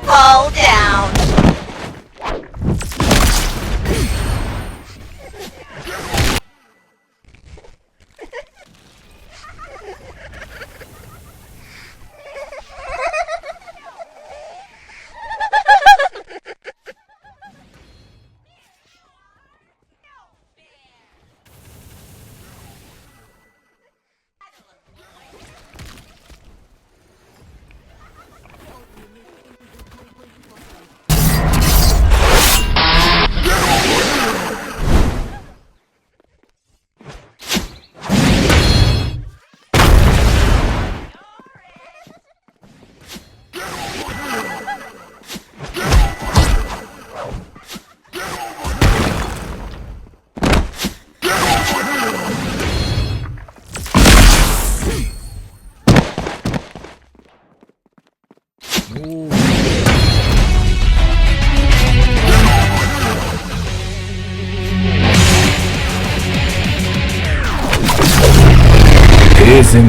Pull down.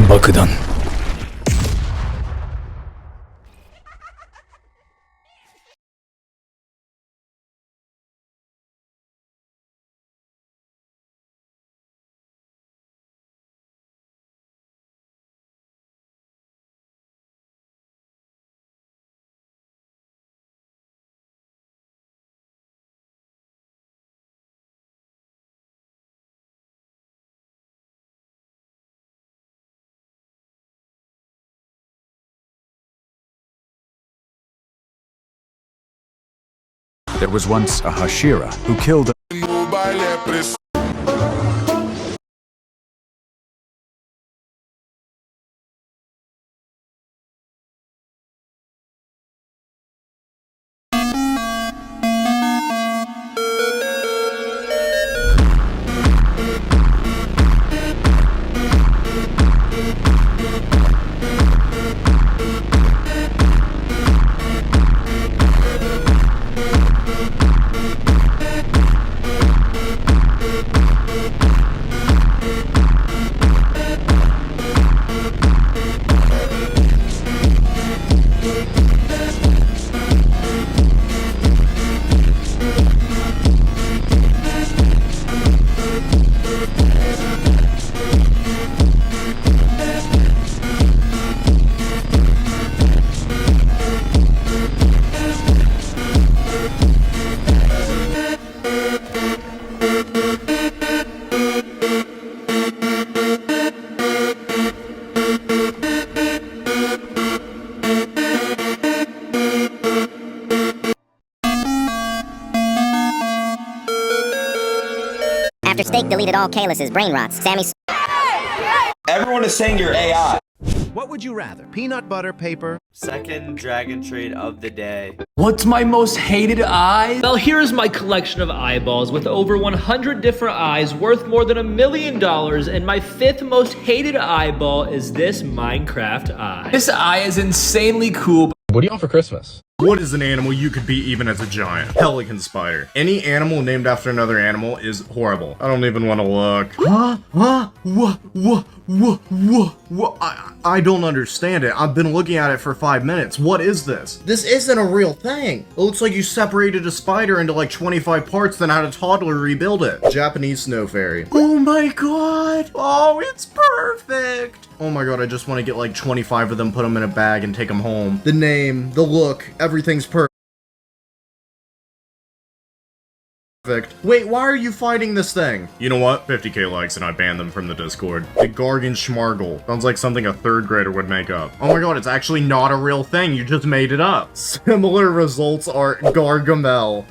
爆弾 There was once a Hashira who killed After Steak deleted all Kalus's brain rots, Sammy... Everyone is saying you're AI. What would you rather? Peanut butter, paper? Second dragon trade of the day. What's my most hated eye? Well, here's my collection of eyeballs with over 100 different eyes worth more than $1 million, and my 5th most hated eyeball is this Minecraft eye. This eye is insanely cool. What do you want for Christmas? What is an animal you could be even as a giant? Pelican spider. Any animal named after another animal is horrible. I don't even want to look. What? I don't understand it. I've been looking at it for 5 minutes. What is this? This isn't a real thing. It looks like you separated a spider into like 25 parts, then had a toddler rebuild it. Japanese snow fairy. Oh my god. Oh, it's perfect. Oh my god, I just want to get like 25 of them, put them in a bag, and take them home. The name, the look, everything's perfect. Wait, why are you fighting this thing? You know what? 50k likes and I banned them from the Discord. The Gargan Schmargle. Sounds like something a 3rd grader would make up. Oh my god, it's actually not a real thing. You just made it up. Similar results are Gargamel.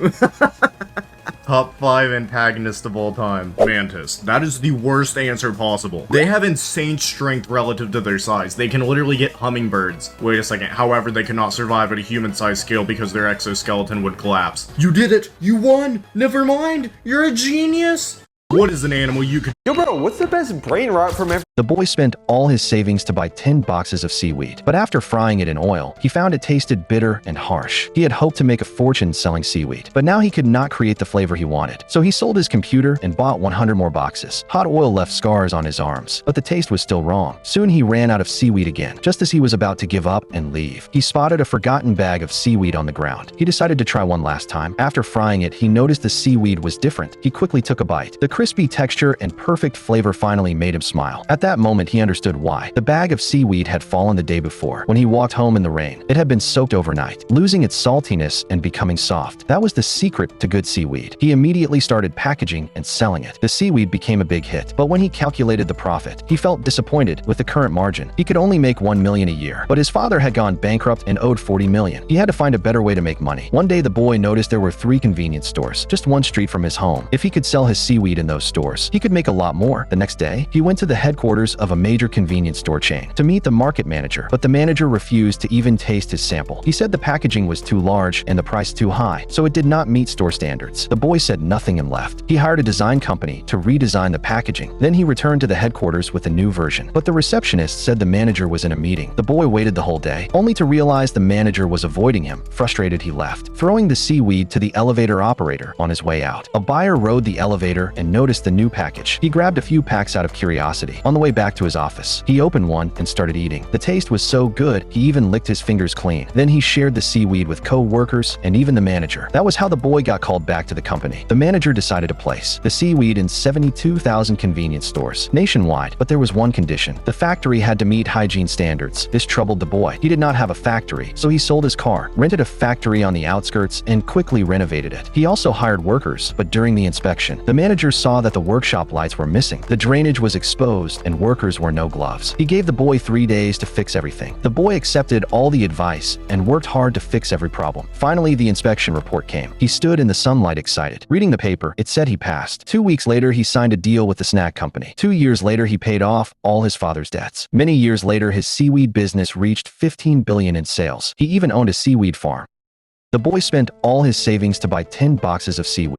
Top 5 antagonist of all time. Mantis. That is the worst answer possible. They have insane strength relative to their size. They can literally get hummingbirds. Wait a second. However, they cannot survive at a human-sized scale because their exoskeleton would collapse. You did it! You won! Never mind! You're a genius! What is an animal you could— Yo, bro, what's the best brain rot from every— The boy spent all his savings to buy 10 boxes of seaweed, but after frying it in oil, he found it tasted bitter and harsh. He had hoped to make a fortune selling seaweed, but now he could not create the flavor he wanted. So he sold his computer and bought 100 more boxes. Hot oil left scars on his arms, but the taste was still wrong. Soon he ran out of seaweed again. Just as he was about to give up and leave, he spotted a forgotten bag of seaweed on the ground. He decided to try one last time. After frying it, he noticed the seaweed was different. He quickly took a bite. The crispy texture and perfect flavor finally made him smile. At that moment, he understood why. The bag of seaweed had fallen the day before. When he walked home in the rain, it had been soaked overnight, losing its saltiness and becoming soft. That was the secret to good seaweed. He immediately started packaging and selling it. The seaweed became a big hit, but when he calculated the profit, he felt disappointed with the current margin. He could only make $1 million a year, but his father had gone bankrupt and owed $40 million. He had to find a better way to make money. One day, the boy noticed there were 3 convenience stores, just one street from his home. If he could sell his seaweed in those stores, he could make a lot more. The next day, he went to the headquarters of a major convenience store chain to meet the market manager, but the manager refused to even taste his sample. He said the packaging was too large and the price too high, so it did not meet store standards. The boy said nothing and left. He hired a design company to redesign the packaging. Then he returned to the headquarters with a new version, but the receptionist said the manager was in a meeting. The boy waited the whole day, only to realize the manager was avoiding him. Frustrated, he left, throwing the seaweed to the elevator operator on his way out. A buyer rode the elevator and noticed the new package. He grabbed a few packs out of curiosity. On the way back to his office, he opened one and started eating. The taste was so good, he even licked his fingers clean. Then he shared the seaweed with co-workers and even the manager. That was how the boy got called back to the company. The manager decided to place the seaweed in 72,000 convenience stores nationwide, but there was one condition. The factory had to meet hygiene standards. This troubled the boy. He did not have a factory, so he sold his car, rented a factory on the outskirts, and quickly renovated it. He also hired workers, but during the inspection, the manager saw that the workshop lights were missing. The drainage was exposed and workers wore no gloves. He gave the boy 3 days to fix everything. The boy accepted all the advice and worked hard to fix every problem. Finally, the inspection report came. He stood in the sunlight excited. Reading the paper, it said he passed. 2 weeks later, he signed a deal with the snack company. 2 years later, he paid off all his father's debts. Many years later, his seaweed business reached $15 billion in sales. He even owned a seaweed farm. The boy spent all his savings to buy 10 boxes of seaweed.